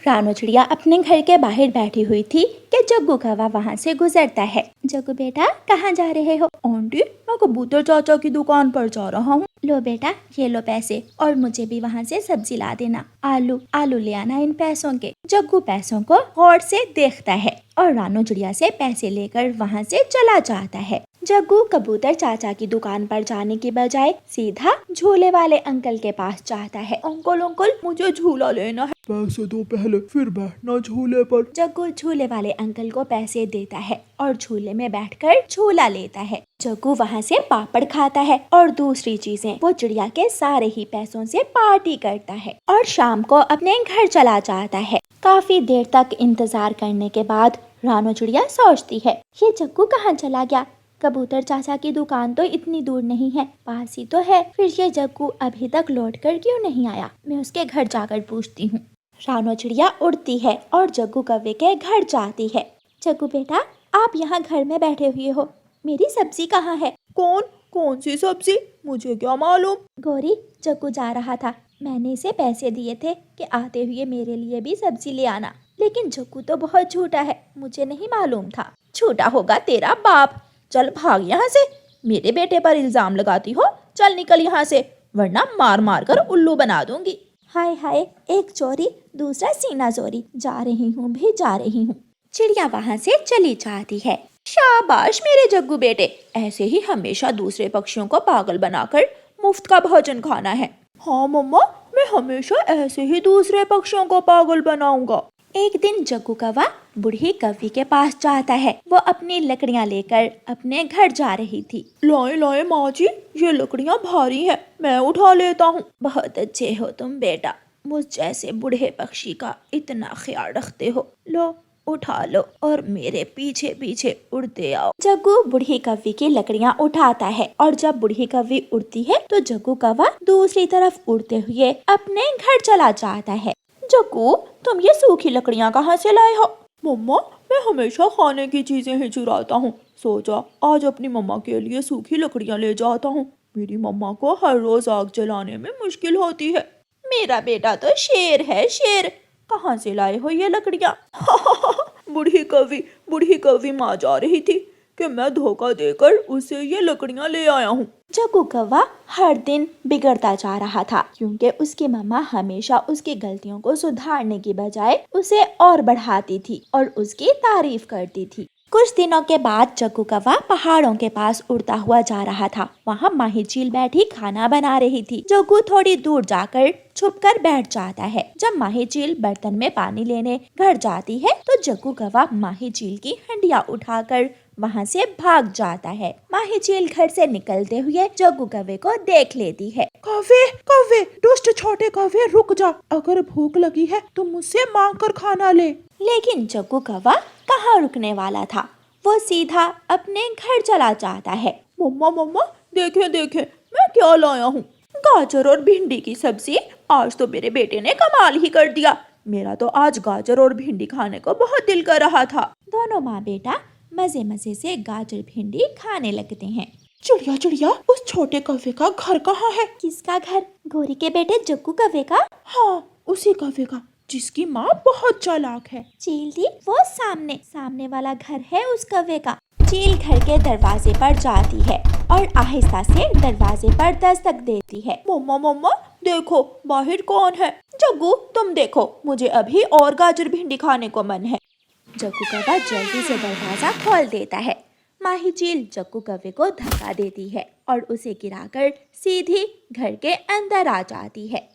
रानू चिड़िया अपने घर के बाहर बैठी हुई थी कि जग्गू कौवा वहाँ से गुजरता है। जग्गू बेटा कहाँ जा रहे हो? आंटी मैं कबूतर चाचा की दुकान पर जा रहा हूँ। लो बेटा ये लो पैसे, और मुझे भी वहाँ से सब्जी ला देना। आलू आलू ले आना इन पैसों के। जग्गू पैसों को गौर से देखता है और रानू चिड़िया से पैसे लेकर वहाँ से चला जाता है। जग्गू कबूतर चाचा की दुकान पर जाने की बजाय सीधा झूले वाले अंकल के पास जाता है। अंकल अंकल मुझे झूला लेना है। पैसे दो पहले फिर बैठना झूले पर। जग्गू झूले वाले अंकल को पैसे देता है और झूले में बैठकर झूला लेता है। जग्गू वहाँ से पापड़ खाता है और दूसरी चीजें। वो चिड़िया के सारे ही पैसों से पार्टी करता है और शाम को अपने घर चला जाता है। काफी देर तक इंतजार करने के बाद रानू चिड़िया सोचती है, ये जग्गू कहाँ चला गया? कबूतर चाचा की दुकान तो इतनी दूर नहीं है, पास ही तो है। फिर ये जग्गू अभी तक लौट कर क्यों नहीं आया? मैं उसके घर जाकर पूछती हूँ। रानू चिड़िया उड़ती है और जग्गू कौवे के घर जाती है। जग्गू बेटा आप यहाँ घर में बैठे हुए हो, मेरी सब्जी कहाँ है? कौन सी सब्जी? मुझे क्या मालूम। गौरी जग्गू जा रहा था, मैंने इसे पैसे दिए थे कि आते हुए मेरे लिए भी सब्जी ले आना, लेकिन जग्गू तो बहुत झूठा है, मुझे नहीं मालूम था। झूठा होगा तेरा बाप। चल भाग यहाँ से, मेरे बेटे पर इल्जाम लगाती हो। चल निकल यहाँ से, वरना मार मार कर उल्लू बना दूंगी। हाय हाय, एक चोरी दूसरा सीना चोरी। जा रही हूँ भी जा रही हूँ। चिड़िया वहाँ से चली जाती है। शाबाश मेरे जग्गू बेटे, ऐसे ही हमेशा दूसरे पक्षियों को पागल बनाकर मुफ्त का भोजन खाना है। हाँ मम्मा, मैं हमेशा ऐसे ही दूसरे पक्षियों को पागल बनाऊंगा। एक दिन जग्गू कौवा बूढ़ी कौवी के पास जाता है। वो अपनी लकड़ियाँ लेकर अपने घर जा रही थी। लाए लाए माँ जी, ये लकड़ियाँ भारी हैं, मैं उठा लेता हूँ। बहुत अच्छे हो तुम बेटा, मुझ जैसे बूढ़े पक्षी का इतना ख्याल रखते हो। लो उठा लो और मेरे पीछे पीछे उड़ते आओ। जग्गू बूढ़ी कौवी की लकड़ियाँ उठाता है और जब बूढ़ी कौवी उड़ती है तो जग्गू कौवा दूसरी तरफ उड़ते हुए अपने घर चला जाता है। जग्गू तुम ये सूखी लकड़ियाँ कहाँ से लाए हो? मम्मा मैं हमेशा खाने की चीजें ही चुराता हूँ, सोचा आज अपनी मम्मा के लिए सूखी लकड़ियाँ ले जाता हूँ। मेरी मम्मा को हर रोज आग जलाने में मुश्किल होती है। मेरा बेटा तो शेर है, शेर। कहाँ से लाए हो ये लकड़ियाँ? बूढ़ी कौवी माँ जा रही थी कि मैं धोखा देकर उसे ये लकड़ियाँ ले आया हूँ। जग्गू कौवा हर दिन बिगड़ता जा रहा था, क्योंकि उसकी मम्मा हमेशा उसकी गलतियों को सुधारने की बजाय उसे और बढ़ाती थी और उसकी तारीफ करती थी। कुछ दिनों के बाद जग्गू कौवा पहाड़ों के पास उड़ता हुआ जा रहा था। वहाँ माही चील बैठी खाना बना रही थी। जग्गू थोड़ी दूर जाकर छुपकर बैठ जाता है। जब माही चील बर्तन में पानी लेने घर जाती है तो जग्गू कौवा माही चील की हंडिया उठाकर वहाँ से भाग जाता है। माही चील घर से निकलते हुए जग्गू कौवे को देख लेती है। कौवे कौवे, दुष्ट छोटे कौवे, रुक जा, अगर भूख लगी है तो मुझसे मांग कर खाना ले। लेकिन जग्गू कौवा कहाँ रुकने वाला था, वो सीधा अपने घर चला जाता है। मम्मा देखे मैं क्या लाया हूँ, गाजर और भिंडी की सब्जी। आज तो मेरे बेटे ने कमाल ही कर दिया, मेरा तो आज गाजर और भिंडी खाने को बहुत दिल कर रहा था। दोनों माँ बेटा मजे मजे से गाजर भिंडी खाने लगते हैं। चिड़िया उस छोटे कौवे का घर कहाँ है? किसका घर? गोरी के बेटे जग्गू कौवे का। हाँ उसी कौवे का जिसकी माँ बहुत चालाक है। चील दी वो सामने वाला घर है उस कौवे का। चील घर के दरवाजे पर जाती है और आहिस्ता से दरवाजे पर दस्तक देती है। मम्मा देखो बाहर कौन है? जग्गू तुम देखो, मुझे अभी और गाजर भिंडी खाने को मन है। जग्गू कौवा जल्दी से दरवाजा खोल देता है। माही चील जग्गू कौवे को धक्का देती है और उसे गिराकर सीधी घर के अंदर आ जाती है।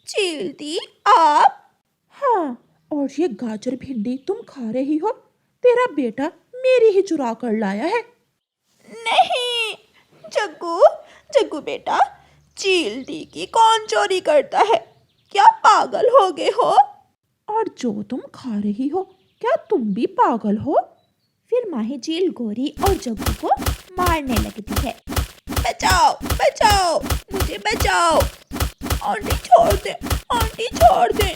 चील दी आप? हाँ, और ये गाजर भिंडी तुम खा रही हो? तेरा बेटा मेरी ही चुरा कर लाया है। नहीं जग्गू बेटा, चील दी की कौन चोरी करता है? क्या पागल हो गए हो? और जो तुम खा रही हो क्या तुम भी पागल हो? फिर माही चील गोरी और जग्गू को मारने लगती है। बचाओ मुझे बचाओ, आंटी छोड़ दे।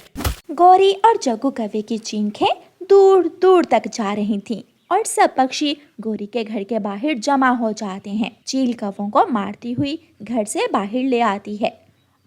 गोरी और जग्गू कौवे की चीखें दूर दूर तक जा रही थीं और सब पक्षी गोरी के घर के बाहर जमा हो जाते हैं। चील कौवों को मारती हुई घर से बाहर ले आती है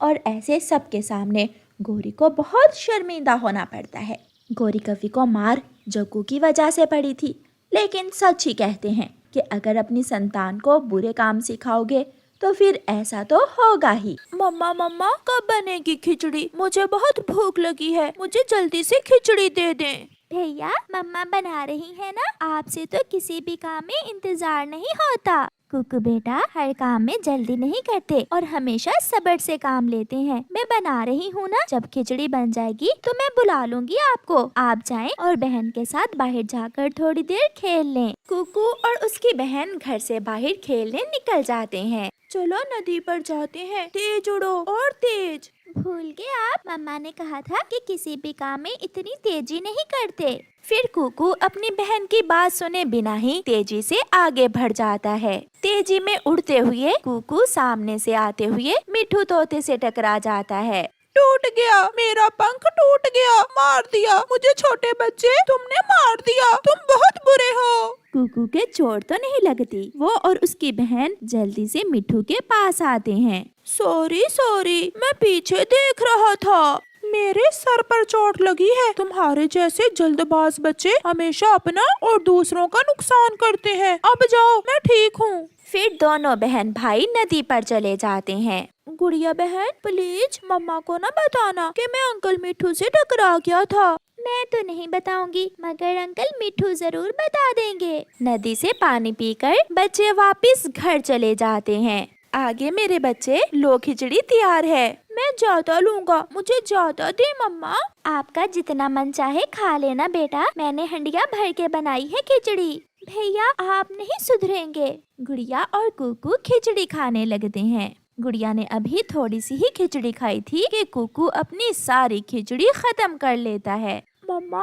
और ऐसे सबके सामने गौरी को बहुत शर्मिंदा होना पड़ता है। गौरी कवि को मार जग्गू की वजह से पड़ी थी, लेकिन सच ही कहते हैं कि अगर अपनी संतान को बुरे काम सिखाओगे तो फिर ऐसा तो होगा ही। मम्मा मम्मा कब बनेगी खिचड़ी? मुझे बहुत भूख लगी है, मुझे जल्दी से खिचड़ी दे दें। भैया मम्मा बना रही है ना, आपसे तो किसी भी काम में इंतजार नहीं होता। कुकू बेटा हर काम में जल्दी नहीं करते और हमेशा सब्र से काम लेते हैं। मैं बना रही हूँ ना, जब खिचड़ी बन जाएगी तो मैं बुला लूंगी आपको। आप जाएं और बहन के साथ बाहर जाकर थोड़ी देर खेल लें। कुकू और उसकी बहन घर से बाहर खेलने निकल जाते हैं। चलो नदी पर जाते हैं, तेज उड़ो और तेज। भूल गए आप, मम्मा ने कहा था कि किसी भी काम में इतनी तेजी नहीं करते। फिर कुकू अपनी बहन की बात सुने बिना ही तेजी से आगे बढ़ जाता है। तेजी में उड़ते हुए कुकू सामने से आते हुए मिठू तोते से टकरा जाता है। टूट गया, मेरा पंख टूट गया, मार दिया मुझे छोटे बच्चे, तुमने मार दिया, तुम बहुत बुरे हो। कुकू के चोट तो नहीं लगती। वो और उसकी बहन जल्दी से मिठू के पास आते हैं। सॉरी सॉरी, मैं पीछे देख रहा था, मेरे सर पर चोट लगी है। तुम्हारे जैसे जल्दबाज बच्चे हमेशा अपना और दूसरों का नुकसान करते हैं। अब जाओ, मैं ठीक हूँ। फिर दोनों बहन भाई नदी पर चले जाते हैं। गुड़िया बहन प्लीज मम्मा को न बताना कि मैं अंकल मिठू से टकरा गया था। मैं तो नहीं बताऊंगी, मगर अंकल मिठू जरूर बता देंगे। नदी से पानी पीकर बच्चे वापस घर चले जाते हैं। आगे मेरे बच्चे, लो खिचड़ी तैयार है। मैं ज्यादा लूंगा, मुझे ज्यादा दे मम्मा। आपका जितना मन चाहे खा लेना बेटा, मैंने हंडिया भर के बनाई है खिचड़ी। भैया आप नहीं सुधरेंगे। गुड़िया और कुकू खिचड़ी खाने लगते हैं। गुड़िया ने अभी थोड़ी सी ही खिचड़ी खाई थी कि कुकू अपनी सारी खिचड़ी खत्म कर लेता है। मम्मा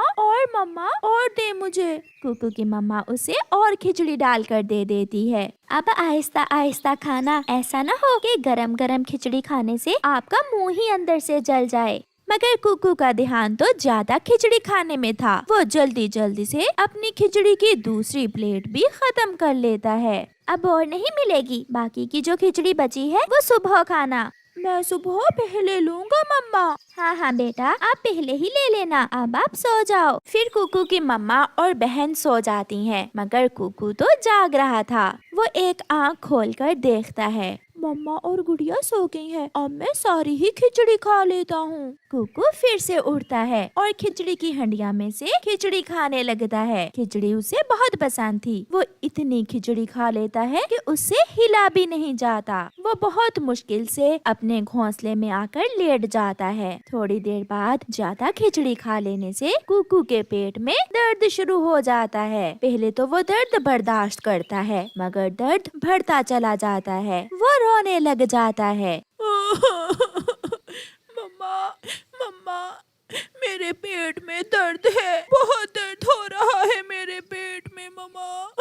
और दे मुझे। कुकू की मम्मा उसे और खिचड़ी डालकर दे देती है। अब आहिस्ता आहिस्ता खाना, ऐसा न हो कि गरम गरम खिचड़ी खाने से आपका मुंह ही अंदर से जल जाए। मगर कुकू का ध्यान तो ज्यादा खिचड़ी खाने में था। वो जल्दी जल्दी से अपनी खिचड़ी की दूसरी प्लेट भी खत्म कर लेता है। अब और नहीं मिलेगी, बाकी की जो खिचड़ी बची है वो सुबह खाना। मैं सुबह पहले लूंगा मम्मा। हाँ बेटा, आप पहले ही ले लेना। अब आप सो जाओ। फिर कुकू की मम्मा और बहन सो जाती हैं, मगर कुकू तो जाग रहा था। वो एक आँख खोलकर देखता है, मम्मा और गुड़िया सो गई हैं। अब मैं सारी ही खिचड़ी खा लेता हूँ। कुकू फिर से उठता है और खिचड़ी की हंडिया में से खिचड़ी खाने लगता है। खिचड़ी उसे बहुत पसंद थी। वो इतनी खिचड़ी खा लेता है कि उससे हिला भी नहीं जाता। वो बहुत मुश्किल से अपने घोंसले में आकर लेट जाता है। थोड़ी देर बाद ज्यादा खिचड़ी खा लेने से कुकू के पेट में दर्द शुरू हो जाता है। पहले तो वो दर्द बर्दाश्त करता है, मगर दर्द बढ़ता चला जाता है। वो रोने लग जाता है। मम्मा मेरे पेट में दर्द है, बहुत दर्द हो रहा है मेरे पेट में मम्मा।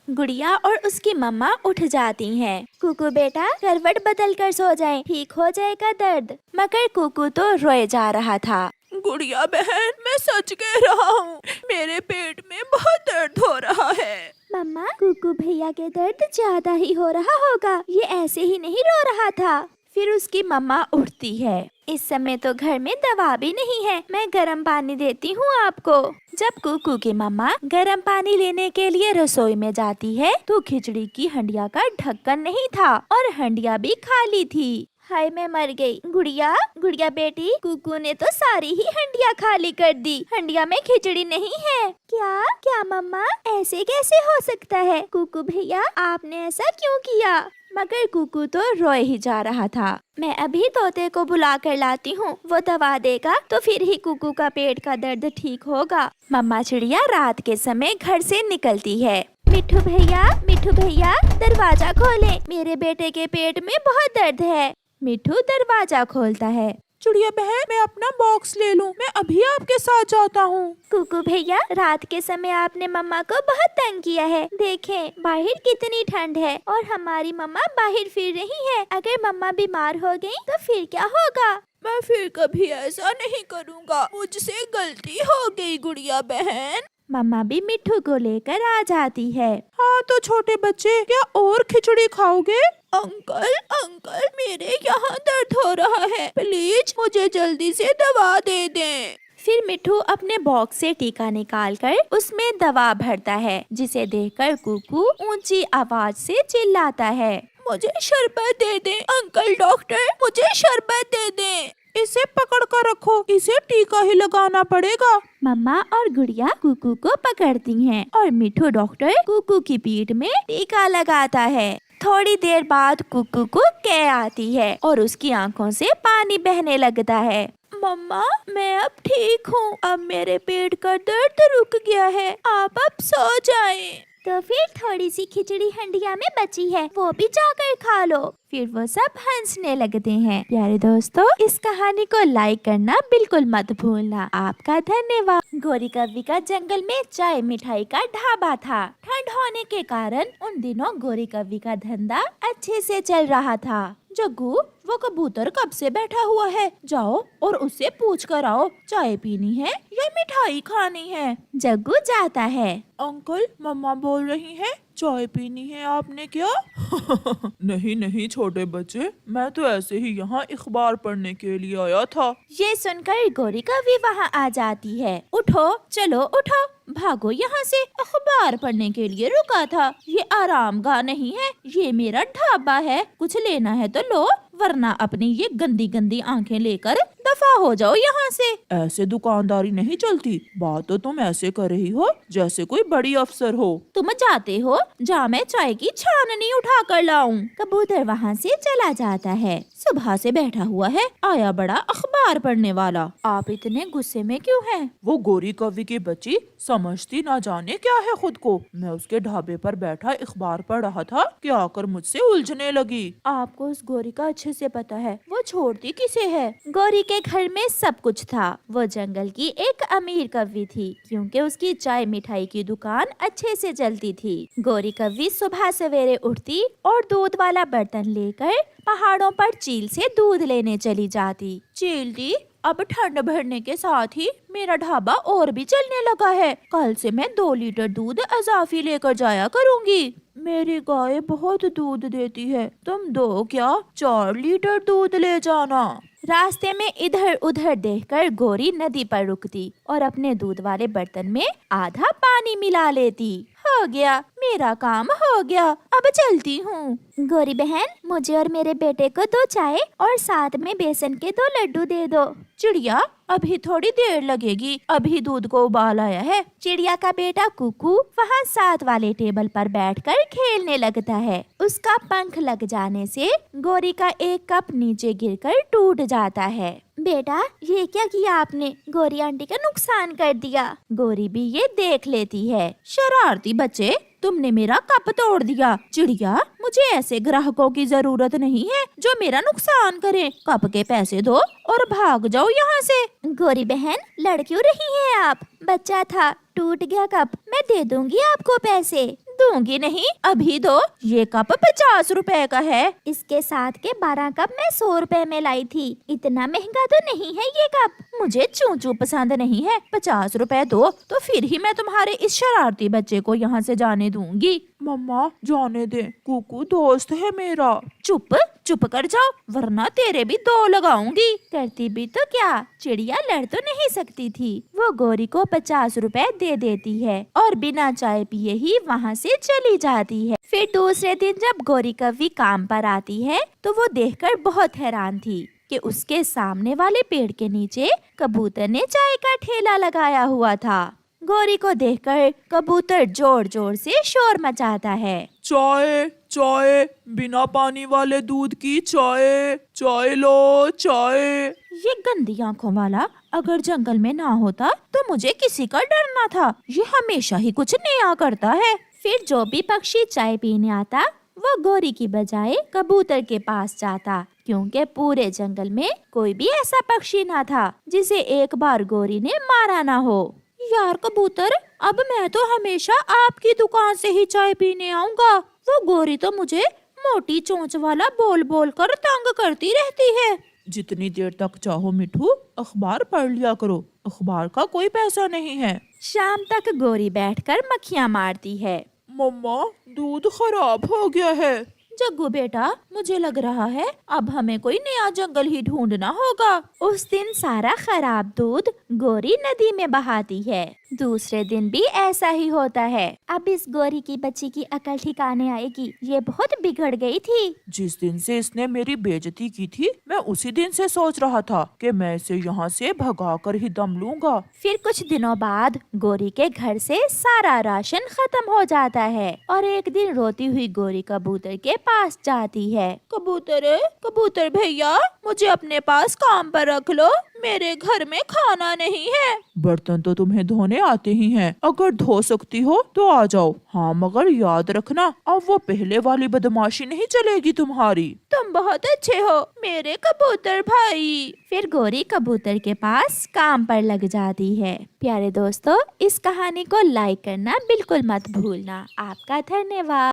गुड़िया और उसकी मम्मा उठ जाती हैं। कुकू बेटा करवट बदल कर सो जाएं, ठीक हो जाएगा दर्द। मगर कुकू तो रोए जा रहा था। गुड़िया बहन मैं सच कह रहा हूँ, मेरे पेट में बहुत दर्द हो रहा है। मम्मा कुकू भैया के दर्द ज्यादा ही हो रहा होगा, ये ऐसे ही नहीं रो रहा था। फिर उसकी मम्मा उठती है। इस समय तो घर में दवा भी नहीं है, मैं गर्म पानी देती हूँ आपको। जब कुकू की मम्मा गर्म पानी लेने के लिए रसोई में जाती है तो खिचड़ी की हंडिया का ढक्कन नहीं था और हंडिया भी खाली थी। हाय मैं मर गई। गुड़िया बेटी, कुकू ने तो सारी ही हंडिया खाली कर दी। हंडिया में खिचड़ी नहीं है। क्या मम्मा, ऐसे कैसे हो सकता है? कुकू भैया आपने ऐसा क्यों किया? मगर कुकू तो रोए ही जा रहा था। मैं अभी तोते को बुला कर लाती हूँ, वो दवा देगा तो फिर ही कुकू का पेट का दर्द ठीक होगा। मम्मा चिड़िया रात के समय घर से निकलती है। मिठू भैया दरवाजा खोलें, मेरे बेटे के पेट में बहुत दर्द है। मिठू दरवाजा खोलता है। चिड़िया बहन मैं अपना बॉक्स ले लूं, मैं अभी आपके साथ जाता हूँ। कुकू भैया रात के समय आपने मम्मा को बहुत तंग किया है। देखें बाहर कितनी ठंड है और हमारी मम्मा बाहर फिर रही है। अगर मम्मा बीमार हो गई तो फिर क्या होगा? मैं फिर कभी ऐसा नहीं करूँगा, मुझसे गलती हो गई गुड़िया बहन। मम्मा भी मिठू को लेकर आ जाती है। हाँ तो छोटे बच्चे क्या और खिचड़ी खाओगे? अंकल अंकल, मेरे यहाँ दर्द हो रहा है, प्लीज मुझे जल्दी से दवा दे दें। फिर मिठू अपने बॉक्स से टीका निकालकर उसमें दवा भरता है, जिसे देखकर कुकू ऊंची आवाज से चिल्लाता है, मुझे शरबत दे दें अंकल डॉक्टर, मुझे शरबत दे दें। इसे पकड़ कर रखो, इसे टीका ही लगाना पड़ेगा। मम्मा और गुड़िया कुकू को पकड़ती हैं और मिठू डॉक्टर कुकू की पीठ में टीका लगाता है। थोड़ी देर बाद कुकू को कै आती है और उसकी आंखों से पानी बहने लगता है। मम्मा मैं अब ठीक हूँ, अब मेरे पेट का दर्द रुक गया है, आप अब सो जाएं। तो फिर थोड़ी सी खिचड़ी हंडिया में बची है, वो भी जाकर खा लो। फिर वो सब हंसने लगते हैं। प्यारे दोस्तों, इस कहानी को लाइक करना बिल्कुल मत भूलना। आपका धन्यवाद। गौरी कव्वी का जंगल में चाय मिठाई का ढाबा था। ठंड होने के कारण उन दिनों गौरी कव्वी का धंधा अच्छे से चल रहा था। जग्गू, वो कबूतर कब से बैठा हुआ है, जाओ और उससे पूछ कर आओ, चाय पीनी है या मिठाई खानी है। जग्गू जाता है। अंकल, मम्मा बोल रही हैं, चाय पीनी है आपने क्या? नहीं नहीं छोटे बच्चे, मैं तो ऐसे ही यहाँ अखबार पढ़ने के लिए आया था। ये सुनकर गौरी कव्वी वहाँ आ जाती है। उठो, चलो उठो, भागो यहाँ से, अखबार पढ़ने के लिए रुका था। ये आराम गाह नहीं है, ये मेरा ढाबा है, कुछ लेना है तो लो, वरना अपनी ये गंदी गंदी आंखें लेकर दफा हो जाओ यहाँ से। ऐसे दुकानदारी नहीं चलती, बात तो तुम ऐसे कर रही हो जैसे कोई बड़ी अफसर हो। तुम जाते हो, जा मैं चाय की छाननी उठा कर लाऊं। कबूतर वहाँ से चला जाता है। सुबह से बैठा हुआ है, आया बड़ा अखबार पढ़ने वाला। आप इतने गुस्से में क्यों हैं? वो गौरी कव्वी की बच्ची समझती ना जाने क्या है खुद को। मैं उसके ढाबे पर बैठा अखबार पढ़ रहा था कि आकर मुझसे उलझने लगी। आपको उस गौरी का अच्छे से पता है, वो छोड़ती किसे है? गौरी के घर में सब कुछ था। वो जंगल की एक अमीर कव्वी थी, क्योंकि उसकी चाय मिठाई की दुकान अच्छे से चलती थी। गौरी कव्वी सुबह सवेरे उठती और दूध वाला बर्तन लेकर पहाड़ों पर चील से दूध लेने चली जाती। चील दी, अब ठंड बढ़ने के साथ ही मेरा ढाबा और भी चलने लगा है। कल से मैं 2 लीटर दूध इजाफी लेकर जाया करूंगी। मेरी गाय बहुत दूध देती है, तुम 2 क्या 4 लीटर दूध ले जाना। रास्ते में इधर उधर देखकर गौरी नदी पर रुकती और अपने दूध वाले बर्तन में आधा पानी मिला लेती। हो गया, मेरा काम हो गया, अब चलती हूँ। गौरी बहन, मुझे और मेरे बेटे को 2 चाय और साथ में बेसन के 2 लड्डू दे दो। चिड़िया, अभी थोड़ी देर लगेगी, अभी दूध को उबाल आया है। चिड़िया का बेटा कुकू वहाँ साथ वाले टेबल पर बैठकर खेलने लगता है। उसका पंख लग जाने से गौरी का एक कप नीचे गिरकर टूट जाता है। बेटा, ये क्या किया आपने? गौरी आंटी का नुकसान कर दिया। गौरी भी ये देख लेती है। शरारती बच्चे, तुमने मेरा कप तोड़ दिया। चिड़िया, मुझे ऐसे ग्राहकों की जरूरत नहीं है जो मेरा नुकसान करें। कप के पैसे दो और भाग जाओ यहाँ से। गौरी बहन, लड़ क्यों रही हैं आप? बच्चा था, टूट गया कप, मैं दे दूंगी आपको पैसे। दूंगी नहीं, अभी दो। ये कप 50 रुपए का है। इसके साथ के 12 कप मैं 100 रुपए में लाई थी। इतना महंगा तो नहीं है ये कप। मुझे चूचू पसंद नहीं है। 50 रुपए दो तो फिर ही मैं तुम्हारे इस शरारती बच्चे को यहाँ से जाने दूंगी। मम्मा जाने दे, कुकू दोस्त है मेरा। चुप चुप कर जाओ, वरना तेरे भी 2 लगाऊंगी। करती भी तो क्या, चिड़िया लड़ तो नहीं सकती थी। वो गौरी को 50 रुपए दे देती है और बिना चाय पिए ही वहाँ से चली जाती है। फिर दूसरे दिन जब गौरी कव्वी काम पर आती है तो वो देखकर बहुत हैरान थी कि उसके सामने वाले पेड़ के नीचे कबूतर ने चाय का ठेला लगाया हुआ था। गौरी को देखकर कबूतर जोर जोर से शोर मचाता है। चाय चाय, बिना पानी वाले दूध की चाय, चाय लो चाय। ये गंदी आंखों वाला अगर जंगल में ना होता तो मुझे किसी का डरना था। ये हमेशा ही कुछ नया करता है। फिर जो भी पक्षी चाय पीने आता वो गौरी की बजाय कबूतर के पास जाता, क्योंकि पूरे जंगल में कोई भी ऐसा पक्षी ना था जिसे एक बार गौरी ने मारा ना हो। यार कबूतर, अब मैं तो हमेशा आपकी दुकान से ही चाय पीने आऊंगा। वो गौरी तो मुझे मोटी चोंच वाला बोल बोल कर तंग करती रहती है। जितनी देर तक चाहो मिठू, अखबार पढ़ लिया करो, अखबार का कोई पैसा नहीं है। शाम तक गौरी बैठकर मक्खियाँ मारती है। मम्मा, दूध खराब हो गया है। जग्गू बेटा, मुझे लग रहा है अब हमें कोई नया जंगल ही ढूंढना होगा। उस दिन सारा खराब दूध गोरी नदी में बहाती है। दूसरे दिन भी ऐसा ही होता है। अब इस गोरी की बच्ची की अकल ठिकाने आएगी, ये बहुत बिगड़ गई थी। जिस दिन से इसने मेरी बेइज्जती की थी, मैं उसी दिन से सोच रहा था कि मैं इसे यहाँ से भगा कर ही दम लूंगा। फिर कुछ दिनों बाद गोरी के घर से सारा राशन खत्म हो जाता है और एक दिन रोती हुई गोरी कबूतर के पास जाती है। कबूतर भैया, मुझे अपने पास काम पर रख लो, मेरे घर में खाना नहीं है। बर्तन तो तुम्हें धोने आते ही हैं, अगर धो सकती हो तो आ जाओ। हाँ, मगर याद रखना अब वो पहले वाली बदमाशी नहीं चलेगी तुम्हारी। तुम बहुत अच्छे हो मेरे कबूतर भाई। फिर गोरी कबूतर के पास काम पर लग जाती है। प्यारे दोस्तों, इस कहानी को लाइक करना बिल्कुल मत भूलना। आपका धन्यवाद।